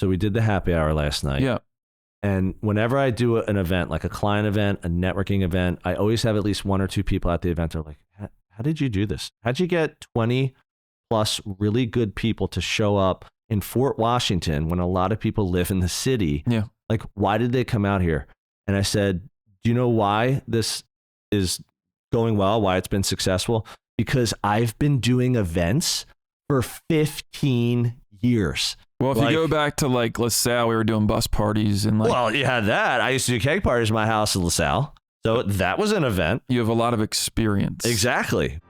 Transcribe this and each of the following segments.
So we did the happy hour last night. Yeah. And whenever I do an event, like a client event, a networking event, I always have at least one or two people at the event that are like, how did you do this? How'd you get 20 plus really good people to show up in Fort Washington when a lot of people live in the city? Yeah. Like, why did they come out here? And I said, do you know why this is going well, why it's been successful? Because I've been doing events for 15 years. Well, if you go back to like LaSalle, we were doing bus parties and like. Well, you had that. I used to do keg parties in my house in LaSalle. So that was an event. You have a lot of experience. Exactly.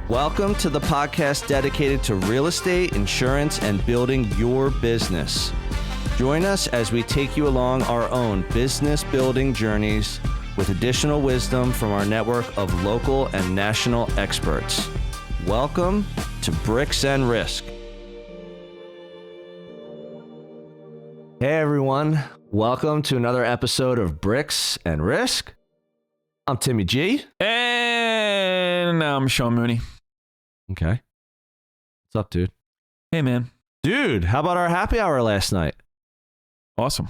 Welcome to the podcast dedicated to real estate, insurance, and building your business. Join us as we take you along our own business building journeys with additional wisdom from our network of local and national experts. Welcome to Bricks and Risk. Hey everyone, welcome to another episode of Bricks and Risk. I'm Timmy G. And I'm Sean Mooney. Okay. What's up, dude? Hey, man. Dude, how about our happy hour last night? Awesome.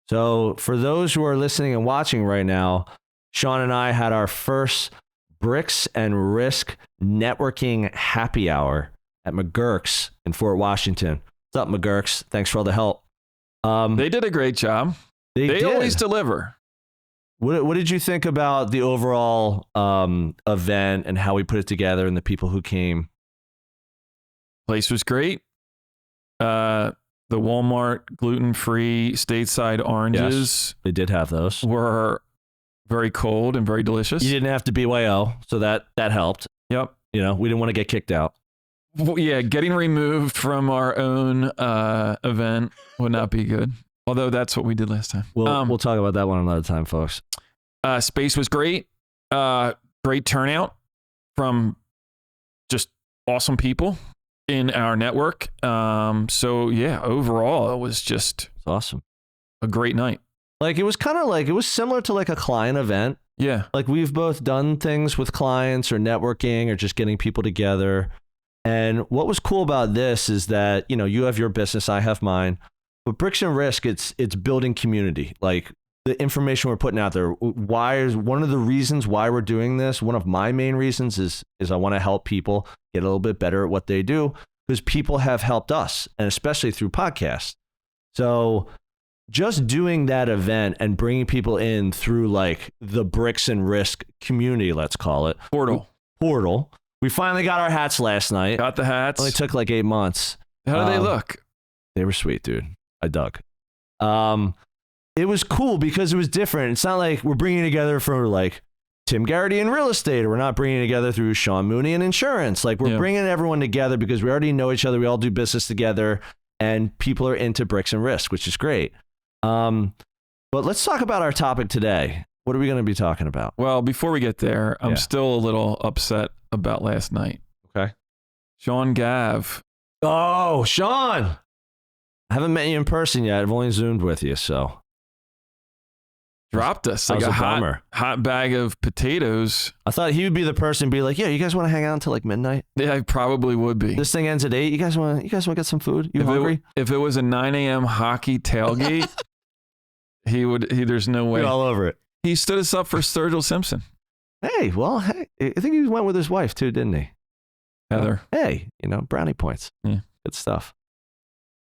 So for those who are listening and watching right now, Sean and I had our first Bricks and Risk networking happy hour at McGurk's in Fort Washington. What's up, McGurk's? Thanks for all the help. They did a great job. They always deliver. What did you think about the overall event and how we put it together and the people who came? Place was great. The Walmart gluten-free stateside oranges. Yes, they did have those. Were very cold and very delicious. You didn't have to BYO, so that helped. Yep. You know, we didn't want to get kicked out. Well, yeah, getting removed from our own event would not be good. Although that's what we did last time. We'll talk about that one another time, folks. Space was great. Great turnout from just awesome people in our network. So yeah, overall, it was just awesome. A great night. Like it was similar to like a client event. Yeah. Like we've both done things with clients or networking or just getting people together. And what was cool about this is that, you know, you have your business, I have mine. But Bricks and Risk, it's building community. Like the information we're putting out there. One of the reasons why we're doing this, one of my main reasons is I want to help people get a little bit better at what they do because people have helped us, and especially through podcasts. So just doing that event and bringing people in through like the Bricks and Risk community, let's call it. Portal. We finally got our hats last night. Got the hats. Only took like 8 months. How do they look? They were sweet, dude. I dug. It was cool because it was different. It's not like we're bringing together for like Tim Garrity in real estate, or we're not bringing together through Sean Mooney in insurance. Like we're bringing everyone together because we already know each other. We all do business together and people are into Bricks and Risk, which is great. But let's talk about our topic today. What are we going to be talking about? Well, before we get there, I'm still a little upset about last night. Okay. Sean Gav. Oh, Sean. I haven't met you in person yet. I've only Zoomed with you, so. Dropped us like a hot bag of potatoes. I thought he would be the person to be like, yeah, you guys want to hang out until like midnight? Yeah, I probably would be. This thing ends at 8. You guys want to get some food? You hungry? If it was a 9 a.m. hockey tailgate, there's no way. We're all over it. He stood us up for Sturgill Simpson. Hey, I think he went with his wife too, didn't he? Heather. Hey, brownie points. Yeah. Good stuff.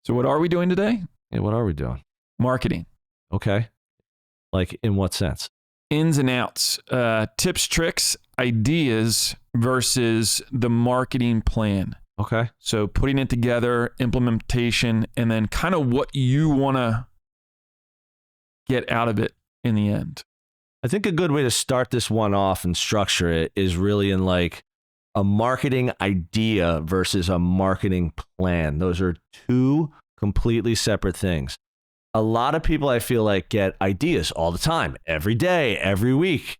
So what are we doing today? Yeah, what are we doing? Marketing. Okay. Like in what sense? Ins and outs, tips, tricks, ideas versus the marketing plan. Okay. So putting it together, implementation, and then kind of what you want to get out of it in the end. I think a good way to start this one off and structure it is really in like a marketing idea versus a marketing plan. Those are two completely separate things. A lot of people, I feel like, get ideas all the time, every day, every week.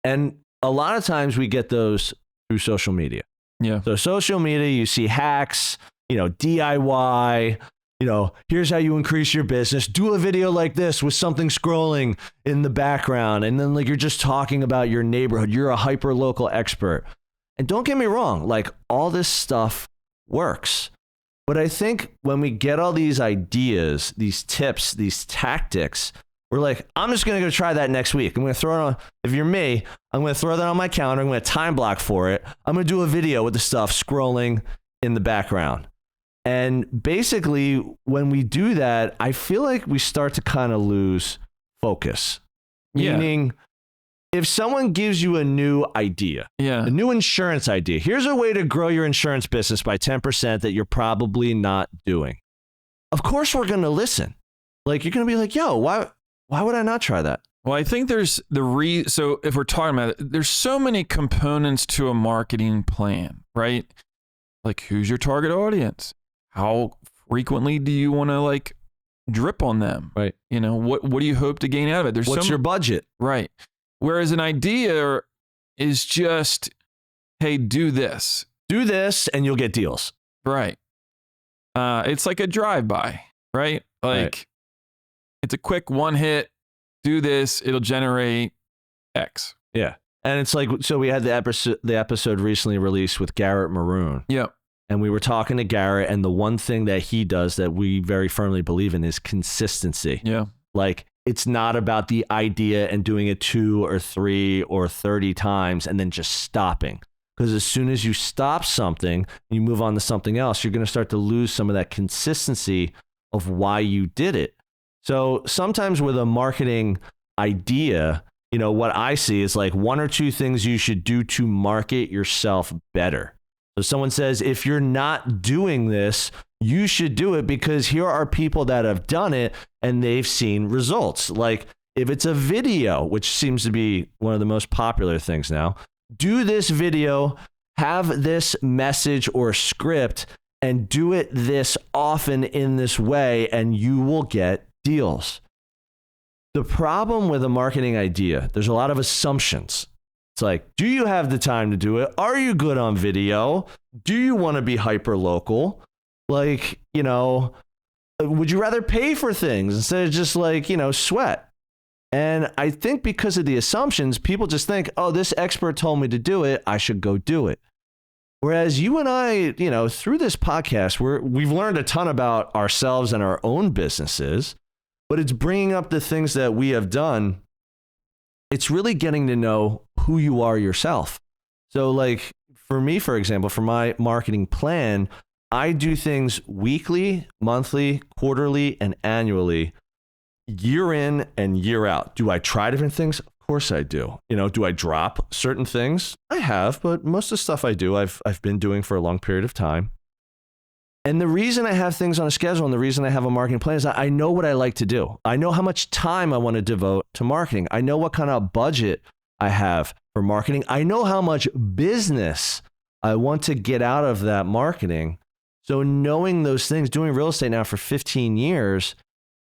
And a lot of times we get those through social media. Yeah. So social media, you see hacks, DIY, here's how you increase your business. Do a video like this with something scrolling in the background. And then like you're just talking about your neighborhood. You're a hyper local expert. And don't get me wrong, like all this stuff works. But I think when we get all these ideas, these tips, these tactics, we're like, I'm just going to go try that next week. I'm going to throw it on. If you're me, I'm going to throw that on my calendar. I'm going to time block for it. I'm going to do a video with the stuff scrolling in the background. And basically, when we do that, I feel like we start to kind of lose focus. Yeah. Meaning, if someone gives you a new idea, a new insurance idea, here's a way to grow your insurance business by 10% that you're probably not doing. Of course, we're going to listen. Like, you're going to be like, yo, why would I not try that? Well, I think there's so if we're talking about it, there's so many components to a marketing plan, right? Like, who's your target audience? How frequently do you want to like drip on them? Right. You know, what do you hope to gain out of it? What's your budget? Right. Whereas an idea is just, hey, do this. Do this and you'll get deals. Right. It's like a drive-by, right? Like, it's a quick one hit, do this, it'll generate X. Yeah. And it's like, so we had the episode recently released with Garrett Maroon. Yep. And we were talking to Garrett, and the one thing that he does that we very firmly believe in is consistency. Yeah. Like, it's not about the idea and doing it 2 or 3 or 30 times and then just stopping. Because as soon as you stop something, you move on to something else, you're going to start to lose some of that consistency of why you did it. So sometimes with a marketing idea, you know, what I see is like 1 or 2 things you should do to market yourself better. So someone says, if you're not doing this, you should do it because here are people that have done it and they've seen results. Like if it's a video, which seems to be one of the most popular things now, do this video, have this message or script, and do it this often in this way, and you will get deals. The problem with a marketing idea, there's a lot of assumptions. It's like, do you have the time to do it? Are you good on video? Do you want to be hyper local? Like, you know, would you rather pay for things instead of just like, you know, sweat? And I think because of the assumptions, people just think, oh, this expert told me to do it, I should go do it. Whereas you and I, you know, through this podcast, we've learned a ton about ourselves and our own businesses, but it's bringing up the things that we have done. It's really getting to know who you are yourself. So like for me, for example, for my marketing plan, I do things weekly, monthly, quarterly, and annually, year in and year out. Do I try different things? Of course I do. You know, do I drop certain things? I have, but most of the stuff I do, I've been doing for a long period of time. And the reason I have things on a schedule and the reason I have a marketing plan is I know what I like to do. I know how much time I want to devote to marketing. I know what kind of budget I have for marketing. I know how much business I want to get out of that marketing. So knowing those things, doing real estate now for 15 years,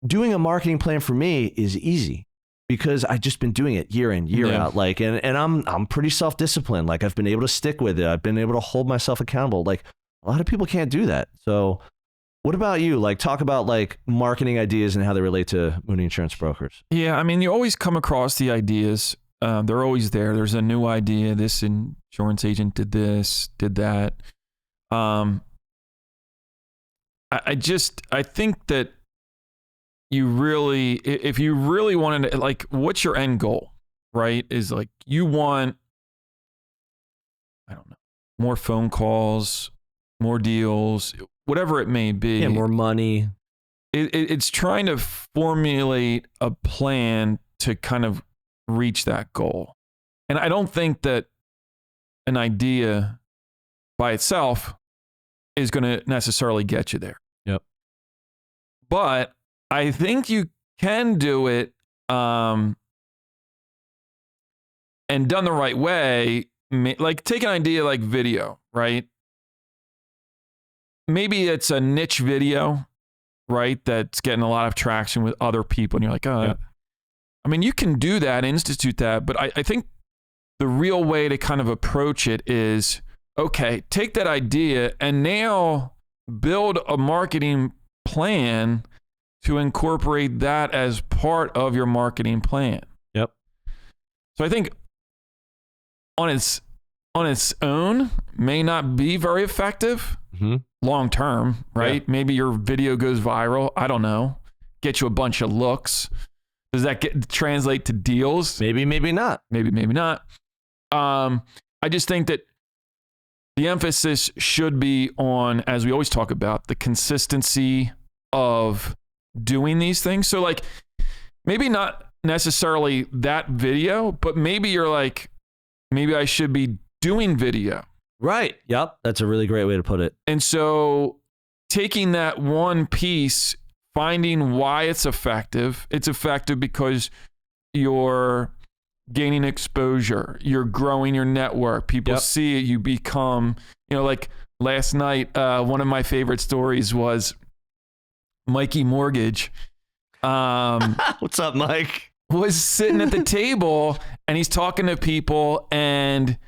doing a marketing plan for me is easy because I've just been doing it year in, year out. Like, and I'm pretty self-disciplined. Like I've been able to stick with it. I've been able to hold myself accountable. Like a lot of people can't do that. So what about you? Like talk about like marketing ideas and how they relate to Mooney Insurance Brokers. Yeah. I mean, you always come across the ideas. They're always there. There's a new idea. This insurance agent did this, did that. I think that you really, if you really wanted to, like, what's your end goal, right? Is like, you want, I don't know, more phone calls, more deals, whatever it may be. Yeah, more money. It's trying to formulate a plan to kind of reach that goal. And I don't think that an idea by itself is going to necessarily get you there. Yep. But I think you can do it and done the right way. Like take an idea like video, right? Maybe it's a niche video, right? That's getting a lot of traction with other people. And you're like, oh, yeah. I mean, you can do that, institute that. But I think the real way to kind of approach it is, okay, take that idea and now build a marketing plan to incorporate that as part of your marketing plan. Yep. So I think on its on its own may not be very effective long term, right? Yeah. Maybe your video goes viral. I don't know. Get you a bunch of looks. Does that translate to deals? Maybe, maybe not. Maybe not. I just think that the emphasis should be on, as we always talk about, the consistency of doing these things. So like, maybe not necessarily that video, but maybe you're like, maybe I should be doing video. Right. Yep. That's a really great way to put it. And so taking that one piece, finding why it's effective because you're gaining exposure, you're growing your network, people see it, you become, like last night, one of my favorite stories was Mikey Mortgage. What's up, Mike? Was sitting at the table and he's talking to people and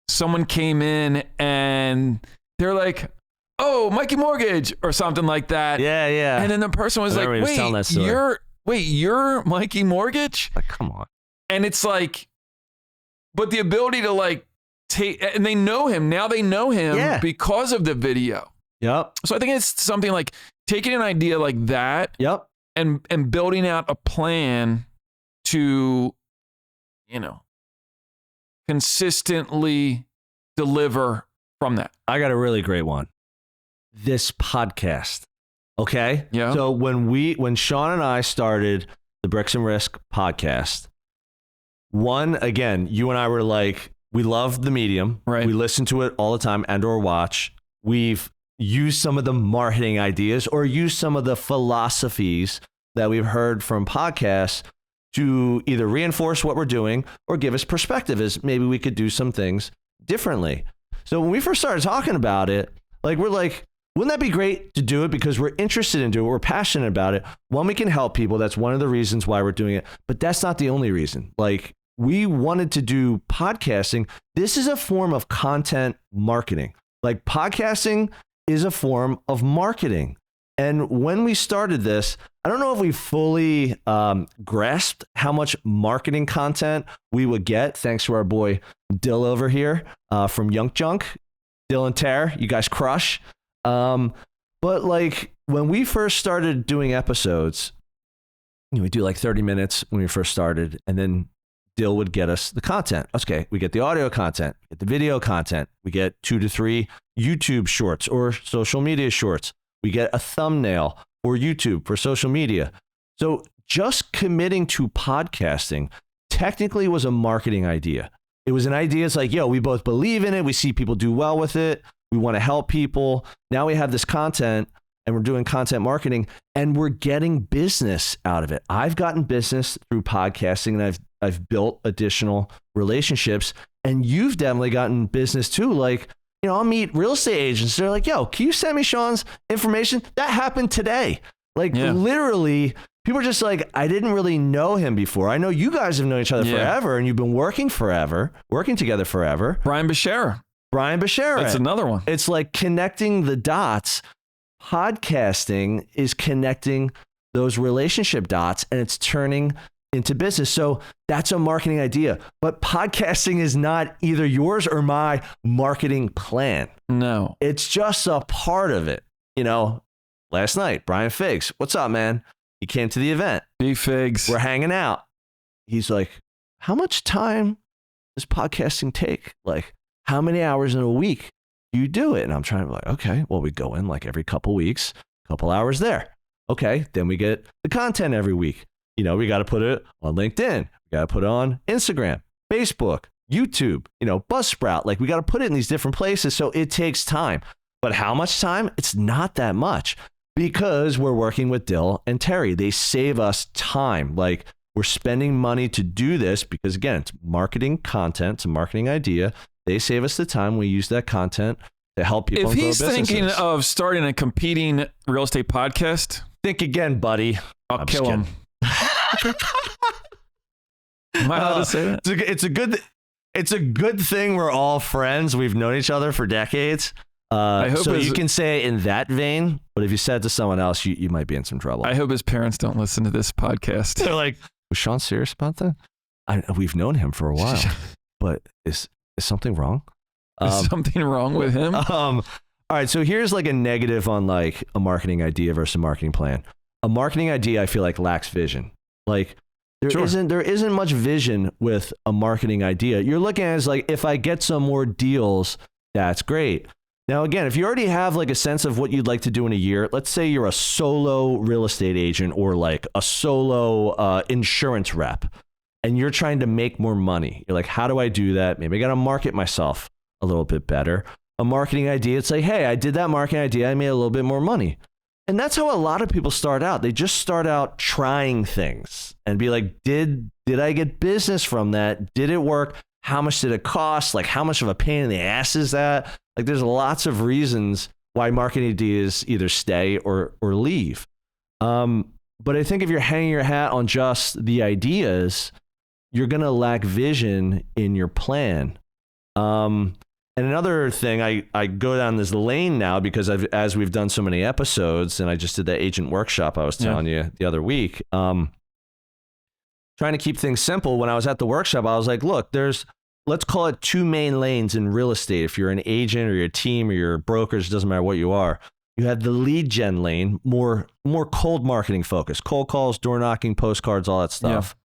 someone came in and they're like, "Oh, Mikey Mortgage," or something like that. Yeah. And then the person was like, you're Mikey Mortgage? Like, come on. And it's like, but the ability to like take, and they know him. Now they know him because of the video. Yep. So I think it's something like taking an idea like that. Yep. And building out a plan to, consistently deliver from that. I got a really great one. This podcast. Okay. Yeah. So when Sean and I started the Bricks and Risk podcast, again, you and I were like, we love the medium. Right. We listen to it all the time and or watch. We've used some of the marketing ideas or used some of the philosophies that we've heard from podcasts to either reinforce what we're doing or give us perspective as maybe we could do some things differently. So when we first started talking about it, we're like, wouldn't that be great to do it because we're interested in doing it, we're passionate about it. One, we can help people. That's one of the reasons why we're doing it, but that's not the only reason. We wanted to do podcasting. This is a form of content marketing. Podcasting is a form of marketing. And when we started this, I don't know if we fully grasped how much marketing content we would get, thanks to our boy Dill over here from Yunk Junk. Dill and Tare, you guys crush. But when we first started doing episodes, we do 30 minutes when we first started, and then Dill would get us the content. Okay, we get the audio content, we get the video content, we get 2 to 3 YouTube shorts or social media shorts. We get a thumbnail for YouTube, for social media. So just committing to podcasting technically was a marketing idea. It was an idea. It's like, we both believe in it. We see people do well with it. We want to help people. Now we have this content and we're doing content marketing and we're getting business out of it. I've gotten business through podcasting and I've built additional relationships, and you've definitely gotten business too. I'll meet real estate agents. They're like, "Yo, can you send me Sean's information?" That happened today. Literally, people are just like, I didn't really know him before. I know you guys have known each other forever and you've been working together forever. Brian Bashara. That's another one. It's like connecting the dots. Podcasting is connecting those relationship dots and it's turning into business. So that's a marketing idea. But podcasting is not either yours or my marketing plan. No. It's just a part of it. Last night, Brian Figs, what's up, man? He came to the event. Big Figs. We're hanging out. He's like, how much time does podcasting take? How many hours in a week do you do it? And I'm trying to be like, okay, well, we go in every couple weeks, couple hours there. Okay, then we get the content every week. We got to put it on LinkedIn. We got to put it on Instagram, Facebook, YouTube, Buzzsprout. We got to put it in these different places. So it takes time. But how much time? It's not that much because we're working with Dill and Terry. They save us time. We're spending money to do this because, again, it's marketing content. It's a marketing idea. They save us the time. We use that content to help people. If he's thinking of starting a competing real estate podcast, think again, buddy. I'll kill him. Am I allowed to say that? It's a good thing we're all friends. We've known each other for decades. I hope so you can say in that vein, but if you said it to someone else, you might be in some trouble. I hope his parents don't listen to this podcast. They're like, was Sean serious about that? We've known him for a while, but is something wrong? Is something wrong with him? All right. So here's like a negative on like a marketing idea versus a marketing plan. A marketing idea, I feel like lacks vision. Like there isn't much vision with a marketing idea. You're looking at it as like, if I get some more deals, that's great. Now, again, if you already have like a sense of what you'd like to do in a year, let's say you're a solo real estate agent or like a solo insurance rep, and you're trying to make more money. You're like, how do I do that? Maybe I got to market myself a little bit better. A marketing idea, it's like, hey, I did that marketing idea. I made a little bit more money. And that's how a lot of people start out. They just start out trying things and be like, did I get business from that? Did it work? How much did it cost? Like, how much of a pain in the ass is that? Like, there's lots of reasons why marketing ideas either stay or leave. But I think if you're hanging your hat on just the ideas, you're going to lack vision in your plan. And another thing, I go down this lane now because as we've done so many episodes, and I just did that agent workshop I was telling you the other week, trying to keep things simple. When I was at the workshop, I was like, look, let's call it two main lanes in real estate. If you're an agent or your team or your brokers, it doesn't matter what you are. You have the lead gen lane, more cold marketing focus, cold calls, door knocking, postcards, all that stuff. Yeah.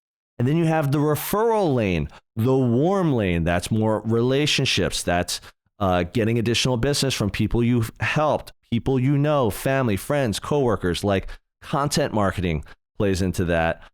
And then you have the referral lane, the warm lane. That's more relationships. That's getting additional business from people you've helped, people you know, family, friends, coworkers. Like content marketing plays into that.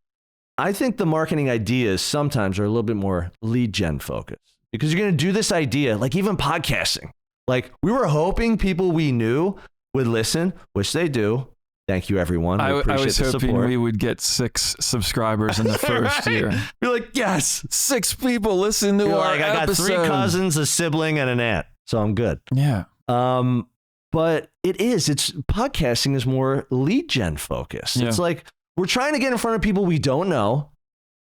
I think the marketing ideas sometimes are a little bit more lead gen focused because you're going to do this idea, like even podcasting. Like we were hoping people we knew would listen, which they do. Thank you, everyone. I was hoping we would get 6 subscribers in the first year. You're like, yes, 6 people listen to our episode. I got 3 cousins, a sibling, and an aunt, so I'm good. Yeah. But it's podcasting is more lead gen focused. Yeah. It's like we're trying to get in front of people we don't know,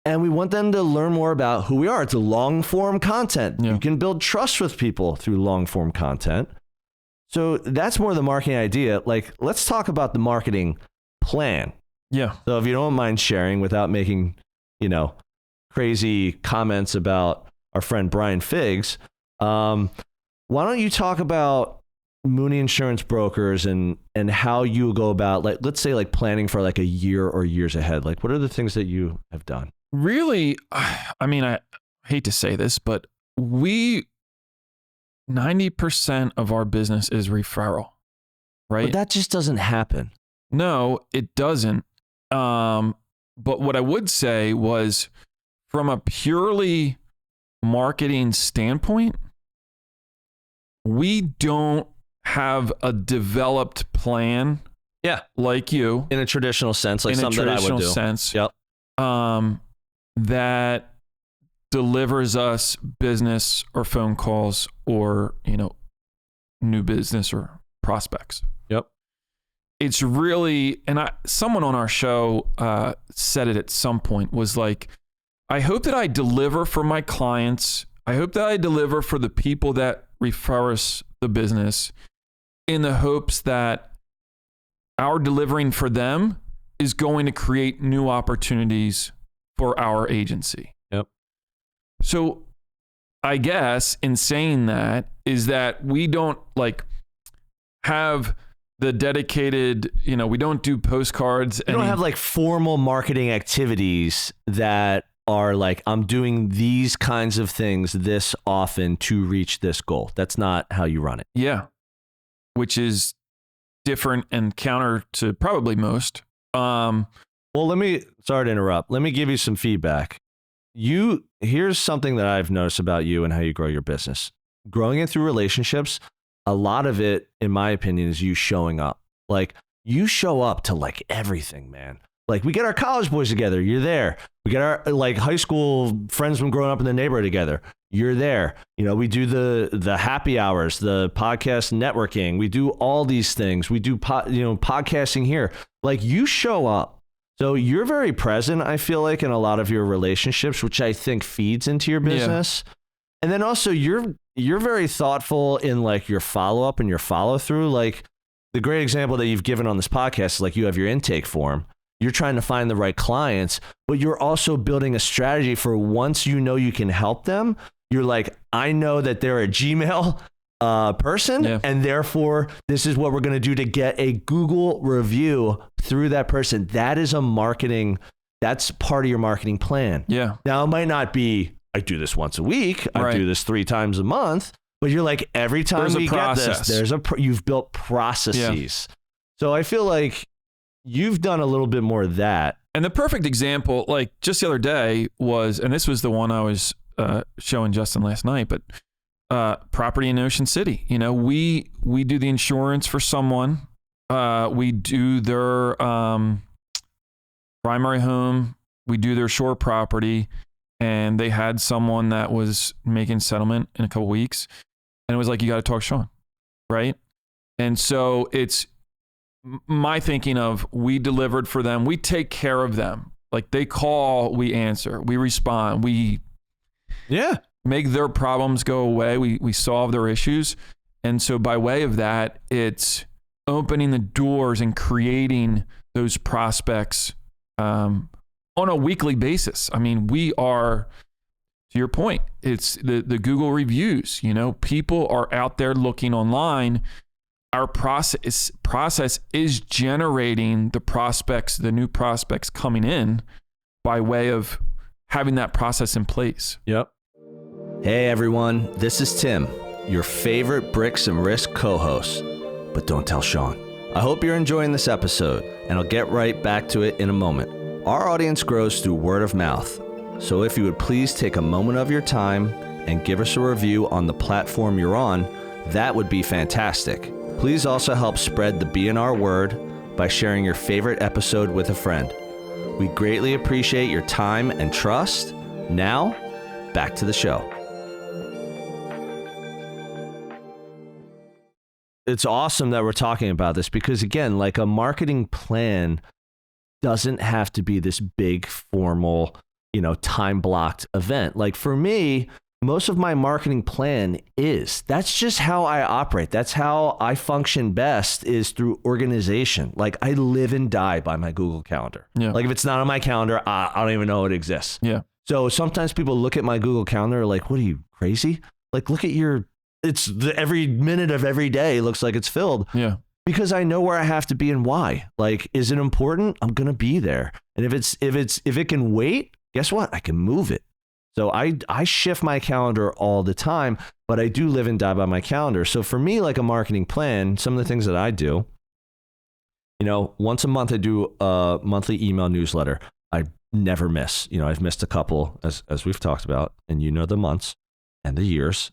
and we want them to learn more about who we are. It's a long form content. Yeah. You can build trust with people through long form content. So that's more the marketing idea. Like, let's talk about the marketing plan. Yeah. So if you don't mind sharing without making, crazy comments about our friend Brian Figs, why don't you talk about Mooney Insurance Brokers and how you go about, like, let's say like planning for like a year or years ahead. Like, what are the things that you have done? Really, I mean, I hate to say this, but 90% of our business is referral, right? But that just doesn't happen. No, it doesn't. But what I would say was from a purely marketing standpoint, we don't have a developed plan. Yeah. Like you. In a traditional sense, like something that I would do. In a traditional sense. Yep. That delivers us business or phone calls or, new business or prospects. Yep. It's really, and someone on our show said it at some point, was like, I hope that I deliver for my clients. I hope that I deliver for the people that refer us the business in the hopes that our delivering for them is going to create new opportunities for our agency. Yep. So I guess in saying that is that we don't have the dedicated, we don't do postcards. We don't have like formal marketing activities that are like, I'm doing these kinds of things this often to reach this goal. That's not how you run it. Yeah. Which is different and counter to probably most. Well, sorry to interrupt. Let me give you some feedback. Here's something that I've noticed about you and how you grow your business. Growing it through relationships, a lot of it, in my opinion, is you showing up. Like, you show up to like everything, man. Like, we get our college boys together, you're there. We get our like high school friends from growing up in the neighborhood together, you're there. We do the happy hours, the podcast networking. We do all these things. We do podcasting here. Like, you show up. So you're very present, I feel like, in a lot of your relationships, which I think feeds into your business. Yeah. And then also you're very thoughtful in like your follow-up and your follow-through. Like, the great example that you've given on this podcast is like you have your intake form. you're trying to find the right clients, but you're also building a strategy for once you know you can help them. You're like, I know that they're a Gmail person, and therefore this is what we're going to do to get a Google review through that person. That is that's part of your marketing plan. Yeah. Now it might not be, I do this once a week, I do this 3 times a month, but you're like, every time we get this, you've built processes. So I feel like you've done a little bit more of that. And the perfect example, like just the other day was, and this was the one I was showing Justin last night, but property in Ocean City. You know, we do the insurance for someone. We do their primary home. We do their shore property. And they had someone that was making settlement in a couple weeks. And it was like, you got to talk to Sean, right? And so it's my thinking of, we delivered for them. We take care of them. Like, they call, we answer, we respond, we make their problems go away. We solve their issues. And so by way of that, it's opening the doors and creating those prospects on a weekly basis. I mean, we are, to your point, it's the Google reviews. You know, people are out there looking online. Our process is generating the prospects, the new prospects coming in by way of having that process in place. Yep. Hey everyone, this is Tim, your favorite Bricks and Risk co-host, but don't tell Sean. I hope you're enjoying this episode, and I'll get right back to it in a moment. Our audience grows through word of mouth, so if you would please take a moment of your time and give us a review on the platform you're on, that would be fantastic. Please also help spread the BNR word by sharing your favorite episode with a friend. We greatly appreciate your time and trust. Now, back to the show. It's awesome that we're talking about this because, again, like, a marketing plan doesn't have to be this big, formal, time-blocked event. Like, for me, most of my marketing plan that's just how I operate. That's how I function best, is through organization. Like, I live and die by my Google Calendar. Yeah. Like, if it's not on my calendar, I don't even know it exists. Yeah. So sometimes people look at my Google Calendar like, what are you, crazy? Like, look at every minute of every day looks like it's filled. Yeah. Because I know where I have to be and why. Like, is it important? I'm going to be there. And if it can wait, guess what? I can move it. So I shift my calendar all the time, but I do live and die by my calendar. So for me, like a marketing plan, some of the things that I do, once a month I do a monthly email newsletter. I never miss. I've missed a couple, as we've talked about, and the months and the years.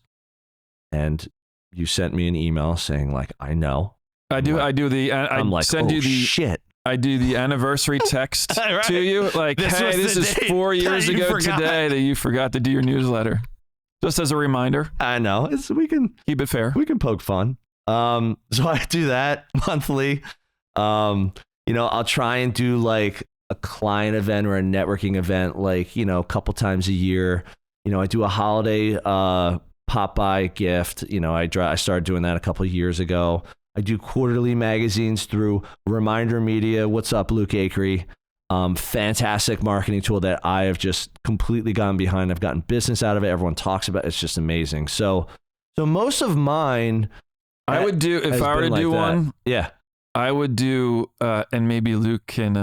And you sent me an email saying, like, I know. I'm like, send you the shit. I do the anniversary text right. to you. Like, hey, this is 4 years ago today that you forgot to do your newsletter. Just as a reminder. I know. We can keep it fair. We can poke fun. So I do that monthly. I'll try and do like a client event or a networking event, like, a couple times a year. I do a holiday pop by gift. I started doing that a couple of years ago. I do quarterly magazines through Reminder Media. What's up, Luke Akery? Fantastic marketing tool that I have just completely gone behind. I've gotten business out of it. Everyone talks about it. It's just amazing. So most of mine, I would do, if I were to do one. Yeah. I would do, and maybe Luke can.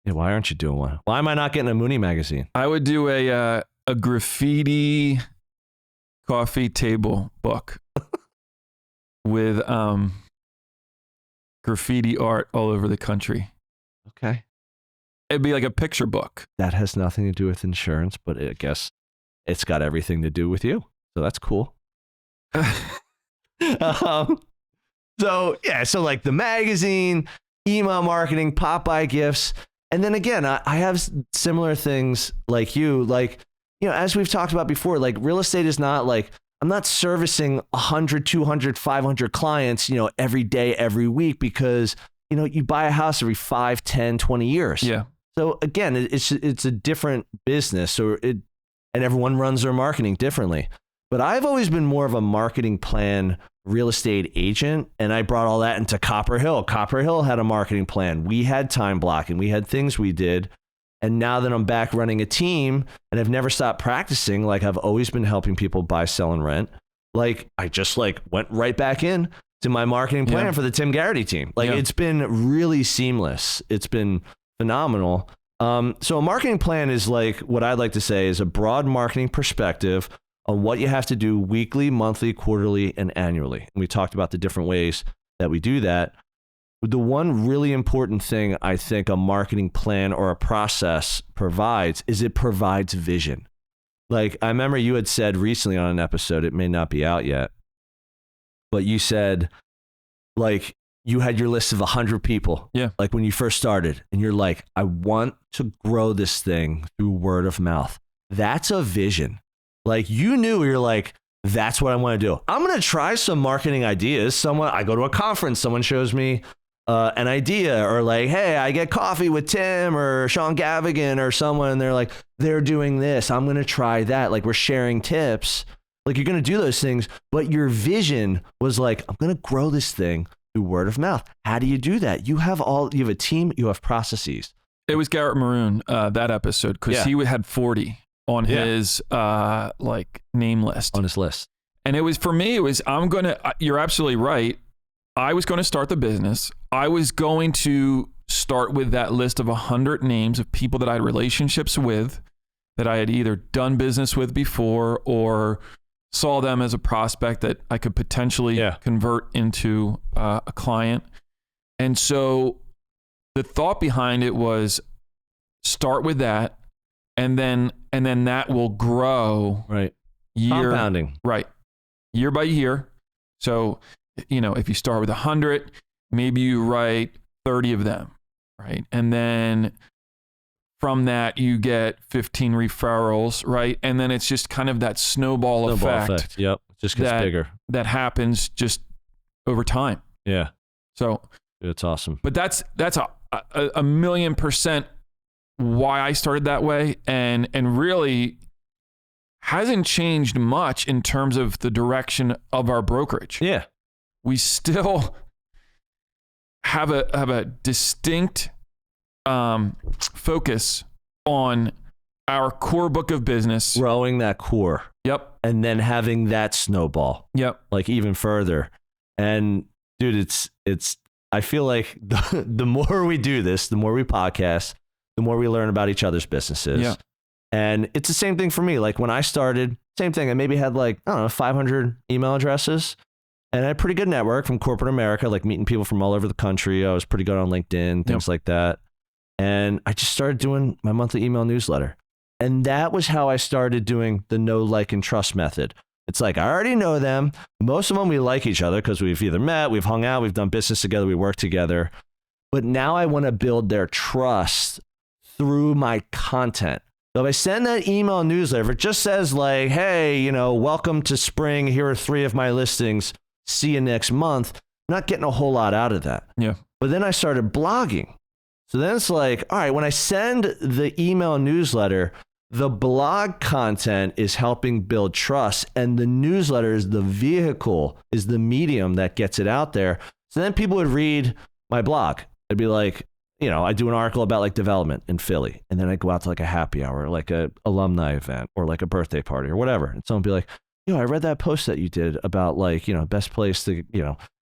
Yeah, why aren't you doing one? Why am I not getting a Mooney magazine? I would do a graffiti coffee table book. With graffiti art all over the country. Okay. It'd be like a picture book. That has nothing to do with insurance, but I guess it's got everything to do with you. So that's cool. So like the magazine, email marketing, pop-by gifts. And then again, I have similar things like you. Like, as we've talked about before, like, real estate is not like, I'm not servicing 100, 200, 500 clients, every day, every week, because, you buy a house every 5, 10, 20 years. Yeah. So again, it's a different business, and everyone runs their marketing differently. But I've always been more of a marketing plan real estate agent, and I brought all that into Copper Hill. Copper Hill had a marketing plan. We had time blocking. We had things we did. And now that I'm back running a team and I've never stopped practicing, like I've always been helping people buy, sell, and rent. Like I just like went right back in to my marketing plan for the Tim Garrity team. Like it's been really seamless. It's been phenomenal. So a marketing plan is like what I'd like to say is a broad marketing perspective on what you have to do weekly, monthly, quarterly, and annually. And we talked about the different ways that we do that. The one really important thing I think a marketing plan or a process provides is it provides vision. Like I remember you had said recently on an episode, it may not be out yet, but you said like you had your list of 100 people. Yeah. Like when you first started and you're like, I want to grow this thing through word of mouth. That's a vision. Like you knew you're like, that's what I want to do. I'm going to try some marketing ideas. I go to a conference, someone shows me an idea or like, hey, I get coffee with Tim or Sean Gavigan or someone and they're like, they're doing this. I'm going to try that. Like we're sharing tips. Like you're going to do those things, but your vision was like, I'm going to grow this thing through word of mouth. How do you do that? You have a team, you have processes. It was Garrett Maroon, that episode, because he had 40 on his like name list. On his list. And it was, for me, you're absolutely right. I was going to start the business. I was going to start with that list of 100 names of people that I had relationships with, that I had either done business with before or saw them as a prospect that I could potentially convert into a client. And so the thought behind it was start with that, and then that will grow. Right. Compounding. Right. Year by year. So, if you start with 100, maybe you write 30 of them, right? And then from that, you get 15 referrals, right? And then it's just kind of that snowball effect. Yep. Just gets bigger. That happens just over time. Yeah. So it's awesome. But that's a 1,000,000% why I started that way, and really hasn't changed much in terms of the direction of our brokerage. Yeah. We still have a distinct focus on our core book of business. Growing that core. Yep. And then having that snowball. Yep. Like even further. And dude, it's I feel like the more we do this, the more we podcast, the more we learn about each other's businesses. Yeah. And it's the same thing for me. Like when I started, same thing. I maybe had 500 email addresses. And I had a pretty good network from corporate America, like meeting people from all over the country. I was pretty good on LinkedIn, things like that. And I just started doing my monthly email newsletter. And that was how I started doing the know, like, and trust method. It's like, I already know them. Most of them, we like each other because we've either met, we've hung out, we've done business together, we work together. But now I want to build their trust through my content. So if I send that email newsletter, if it just says like, hey, welcome to spring, here are 3 of my listings, see you next month, I'm not getting a whole lot out of that. Yeah. But then I started blogging. So then it's like, all right, when I send the email newsletter, the blog content is helping build trust, and the newsletter is the vehicle, is the medium that gets it out there. So then people would read my blog. It'd be like, I do an article about like development in Philly, and then I go out to like a happy hour, or like a alumni event, or like a birthday party or whatever. And someone would be like, I read that post that you did about like, best place to,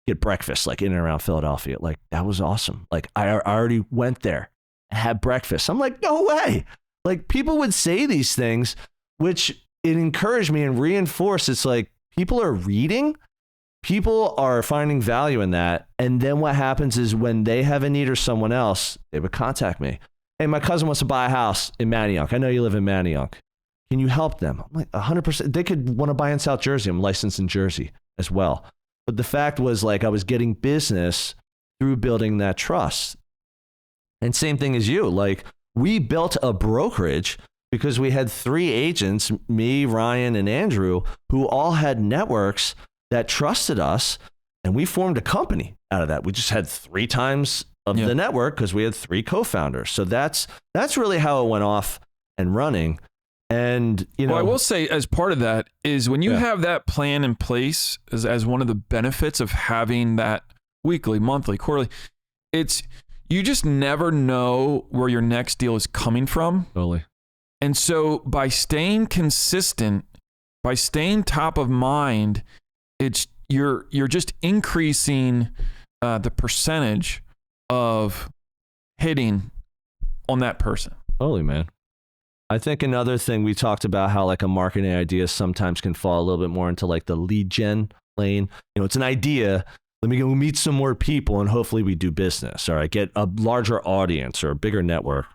get breakfast, like in and around Philadelphia. Like that was awesome. Like I already went there and had breakfast. I'm like, no way. Like people would say these things, which it encouraged me and reinforced. It's like people are reading, people are finding value in that. And then what happens is when they have a need or someone else, they would contact me. Hey, my cousin wants to buy a house in Manayunk. I know you live in Manayunk. Can you help them? I'm like 100%. They could want to buy in South Jersey. I'm licensed in Jersey as well. But the fact was like I was getting business through building that trust. And same thing as you. Like we built a brokerage because we had 3 agents, me, Ryan, and Andrew, who all had networks that trusted us. And we formed a company out of that. We just had 3 times of the network because we had 3 co-founders. So that's really how it went off and running. And, you know, Well, I will say as part of that is when you have that plan in place as one of the benefits of having that weekly, monthly, quarterly, it's you just never know where your next deal is coming from. Totally. And so by staying consistent, by staying top of mind, it's you're just increasing the percentage of hitting on that person. Totally, man. I think another thing we talked about how like a marketing idea sometimes can fall a little bit more into like the lead gen lane. You know, it's an idea. Let me go meet some more people and hopefully we do business, or I get a larger audience or a bigger network.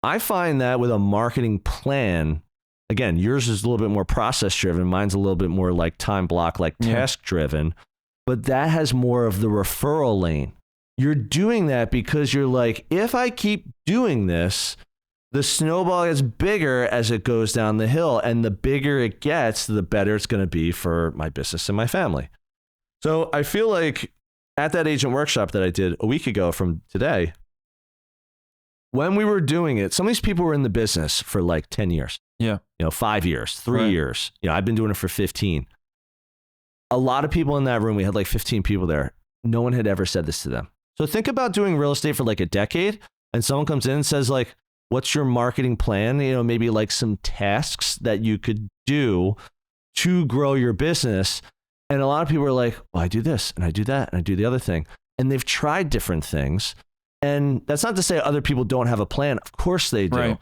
I find that with a marketing plan, again, yours is a little bit more process driven. Mine's a little bit more like time block, like task driven, but that has more of the referral lane. You're doing that because you're like, if I keep doing this, the snowball gets bigger as it goes down the hill, and the bigger it gets, the better it's going to be for my business and my family. So I feel like at that agent workshop that I did a week ago from today, when we were doing it, some of these people were in the business for like 10 years. Yeah. 5 years, 3 years. I've been doing it for 15. A lot of people in that room, we had like 15 people there. No one had ever said this to them. So think about doing real estate for like a decade, and someone comes in and says like, what's your marketing plan? Maybe like some tasks that you could do to grow your business. And a lot of people are like, well, I do this and I do that and I do the other thing. And they've tried different things. And that's not to say other people don't have a plan. Of course they do. Right.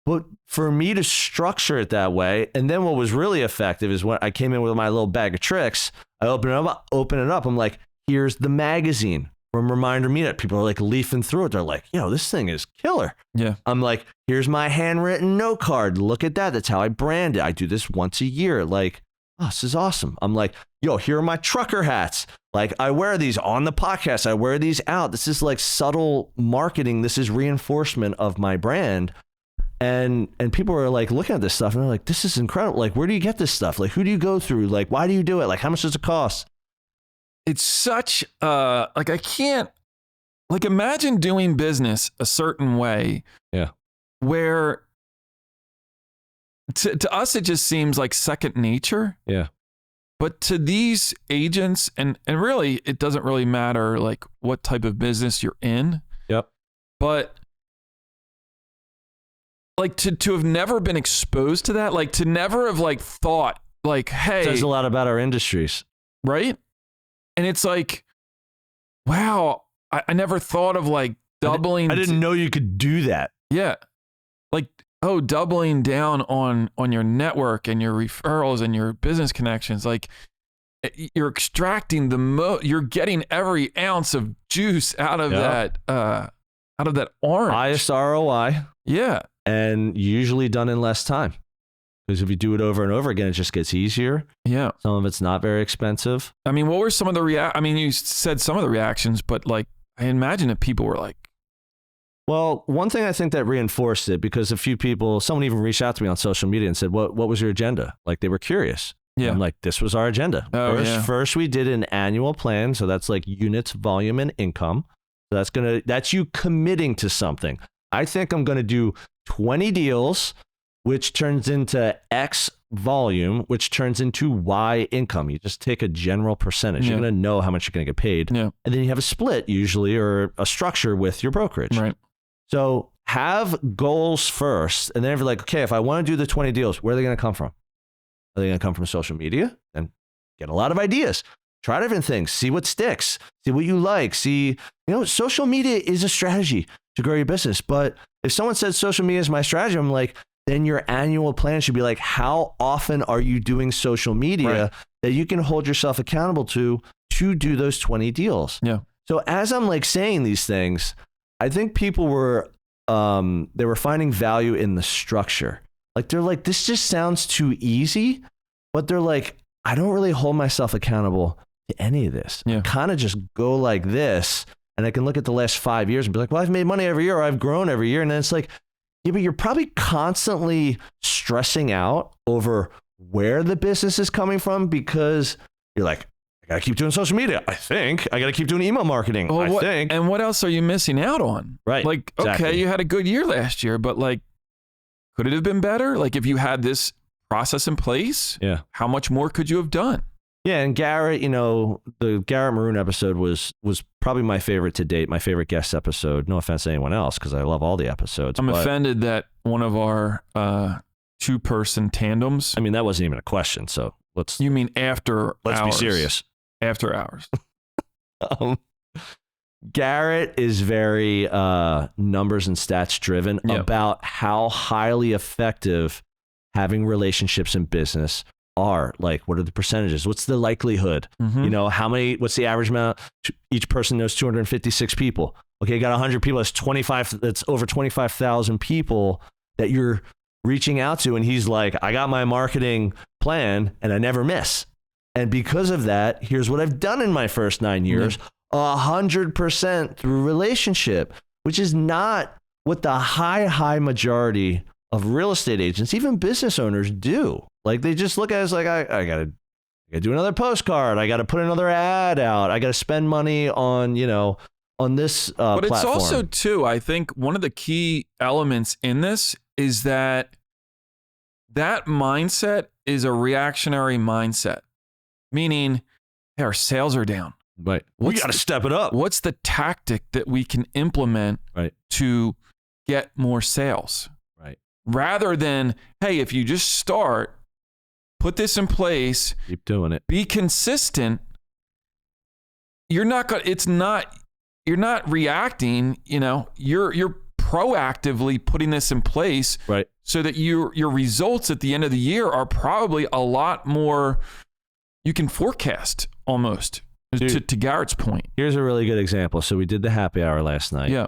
But for me to structure it that way, and then what was really effective is when I came in with my little bag of tricks, I open it up. I'm like, here's the magazine from Reminder Meetup. People are like leafing through it. They're like, this thing is killer. Yeah. I'm like, here's my handwritten note card. Look at that. That's how I brand it. I do this once a year. Like, oh, this is awesome. I'm like, here are my trucker hats. Like, I wear these on the podcast. I wear these out. This is like subtle marketing. This is reinforcement of my brand. And people are like looking at this stuff and they're like, this is incredible. Like, where do you get this stuff? Like, who do you go through? Like, why do you do it? Like, how much does it cost? It's such like I can't like imagine doing business a certain way. Yeah. Where to us it just seems like second nature. Yeah. But to these agents and really it doesn't really matter like what type of business you're in. Yep. But like to have never been exposed to that, like to never have like thought like, hey, says a lot about our industries. Right? And it's like, wow, I never thought of like doubling. I didn't know you could do that. Yeah. Like, doubling down on your network and your referrals and your business connections. Like you're extracting you're getting every ounce of juice out of that orange. Highest ROI. Yeah. And usually done in less time. Because if you do it over and over again, it just gets easier. Yeah. Some of it's not very expensive. I mean, what were some of the you said some of the reactions, but like, I imagine that people were like. Well, one thing I think that reinforced it, because a few people, someone even reached out to me on social media and said, what was your agenda? Like they were curious. Yeah. And I'm like, this was our agenda. First, we did an annual plan. So that's like units, volume, and income. So that's you committing to something. I think I'm going to do 20 deals, which turns into X volume, which turns into Y income. You just take a general percentage. You're going to know how much you're going to get paid. Yeah. And then you have a split usually or a structure with your brokerage. Right. So have goals first. And then if you're like, okay, if I want to do the 20 deals, where are they going to come from? Are they going to come from social media? And get a lot of ideas. Try different things. See what sticks. See what you like. See, social media is a strategy to grow your business. But if someone says social media is my strategy, I'm like, then your annual plan should be like, how often are you doing social media that you can hold yourself accountable to do those 20 deals? Yeah. So as I'm like saying these things, I think people were, they were finding value in the structure. Like, they're like, this just sounds too easy, but they're like, I don't really hold myself accountable to any of this. Yeah. I kind of just go like this, and I can look at the last 5 years and be like, well, I've made money every year, or I've grown every year. And then it's like, yeah, but you're probably constantly stressing out over where the business is coming from because you're like, I got to keep doing social media. I think I got to keep doing email marketing. I think. And what else are you missing out on? Right. Like, exactly. Okay, you had a good year last year, but like, could it have been better? Like if you had this process in place, Yeah. how much more could you have done? Yeah, and Garrett, the Garrett Maroon episode was probably my favorite to date, my favorite guest episode. No offense to anyone else, because I love all the episodes. I'm offended that one of our 2-person tandems. I mean, that wasn't even a question, so let's... You mean after Let's hours? be serious. After hours. Garrett is very numbers and stats driven about how highly effective having relationships in business are. Like, what are the percentages? What's the likelihood? Mm-hmm. What's the average amount? Each person knows 256 people. Okay, you got 100 people. That's over 25,000 people that you're reaching out to. And he's like, I got my marketing plan and I never miss. And because of that, here's what I've done in my first 9 years, 100% through relationship, which is not what the high majority of real estate agents, even business owners, do. Like, they just look at it as like, I gotta do another postcard. I gotta put another ad out. I gotta spend money on, on this But platform. it's also, too, I think one of the key elements in this is that mindset is a reactionary mindset, meaning, hey, our sales are down. Right. We got to step it up. What's the tactic that we can implement to get more sales? Right. Rather than, hey, if you just start, put this in place, keep doing it, be consistent. You're not reacting, you're proactively putting this in place, right? So that your results at the end of the year are probably a lot more, you can forecast almost. Dude, to Garrett's point. Here's a really good example. So we did the happy hour last night. Yeah.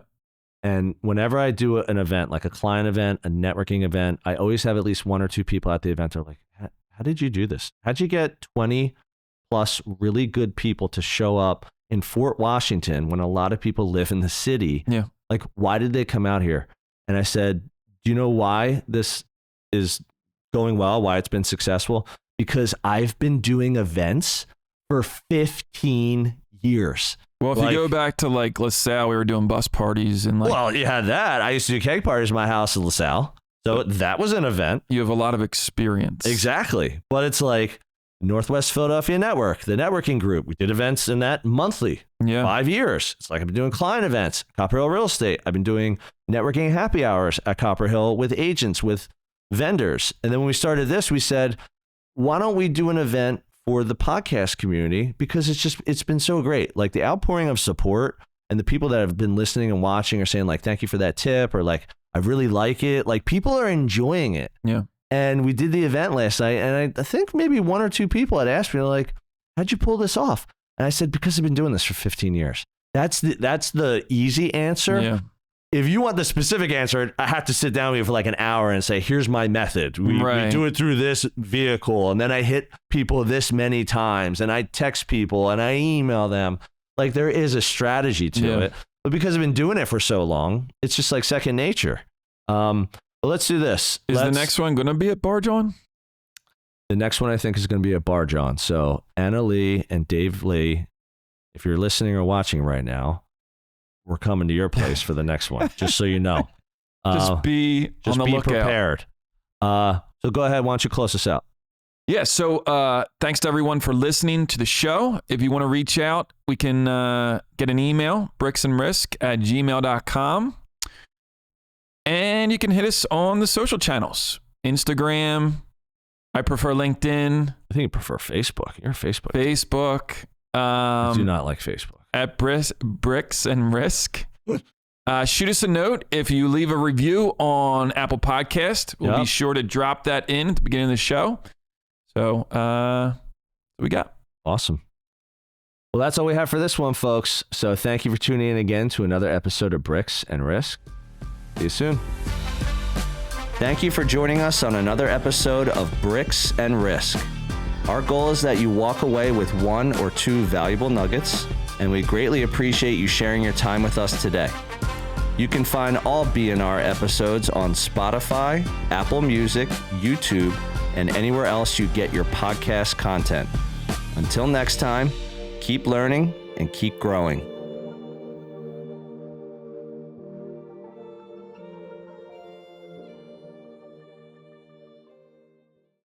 And whenever I do an event, like a client event, a networking event, I always have at least 1 or 2 people at the event that are like, how did you do this? How'd you get 20 plus really good people to show up in Fort Washington when a lot of people live in the city? Yeah. Like, why did they come out here? And I said, do you know why this is going well? Why it's been successful? Because I've been doing events for 15 years. Well, if you go back to like LaSalle, we were doing bus parties and well, you had that. I used to do keg parties in my house in LaSalle. So that was an event. You have a lot of experience. Exactly. But it's like Northwest Philadelphia Network, the networking group. We did events in that monthly. Yeah. 5 years. It's like I've been doing client events, Copper Hill Real Estate. I've been doing networking happy hours at Copper Hill with agents, with vendors. And then when we started this, we said, why don't we do an event for the podcast community? Because it's been so great. Like, the outpouring of support and the people that have been listening and watching are saying like, thank you for that tip, or like, I really like it. Like, people are enjoying it. Yeah. And we did the event last night, and I think maybe 1 or 2 people had asked me like, how'd you pull this off? And I said, because I've been doing this for 15 years. That's the easy answer. Yeah. If you want the specific answer, I have to sit down with you for like an hour and say, here's my method. We do it through this vehicle. And then I hit people this many times, and I text people and I email them. Like, there is a strategy to it. But because I've been doing it for so long, it's just like second nature. But let's do this. The next one going to be at Bar John? The next one I think is going to be at Bar John. So Anna Lee and Dave Lee, if you're listening or watching right now, we're coming to your place for the next one, just so you know. Just be prepared. So go ahead. Why don't you close us out? Yeah. So thanks to everyone for listening to the show. If you want to reach out, we can get an email, bricksandrisk@gmail.com. And you can hit us on the social channels, Instagram. I prefer LinkedIn. I think you prefer Facebook. You're Facebook. Facebook. I do not like Facebook. At Bricks and Risk. Shoot us a note. If you leave a review on Apple Podcast, we'll be sure to drop that in at the beginning of the show. So, we got. Awesome. Well, that's all we have for this one, folks. So thank you for tuning in again to another episode of Bricks and Risk. See you soon. Thank you for joining us on another episode of Bricks and Risk. Our goal is that you walk away with 1 or 2 valuable nuggets, and we greatly appreciate you sharing your time with us today. You can find all B&R episodes on Spotify, Apple Music, YouTube, and anywhere else you get your podcast content. Until next time, keep learning and keep growing.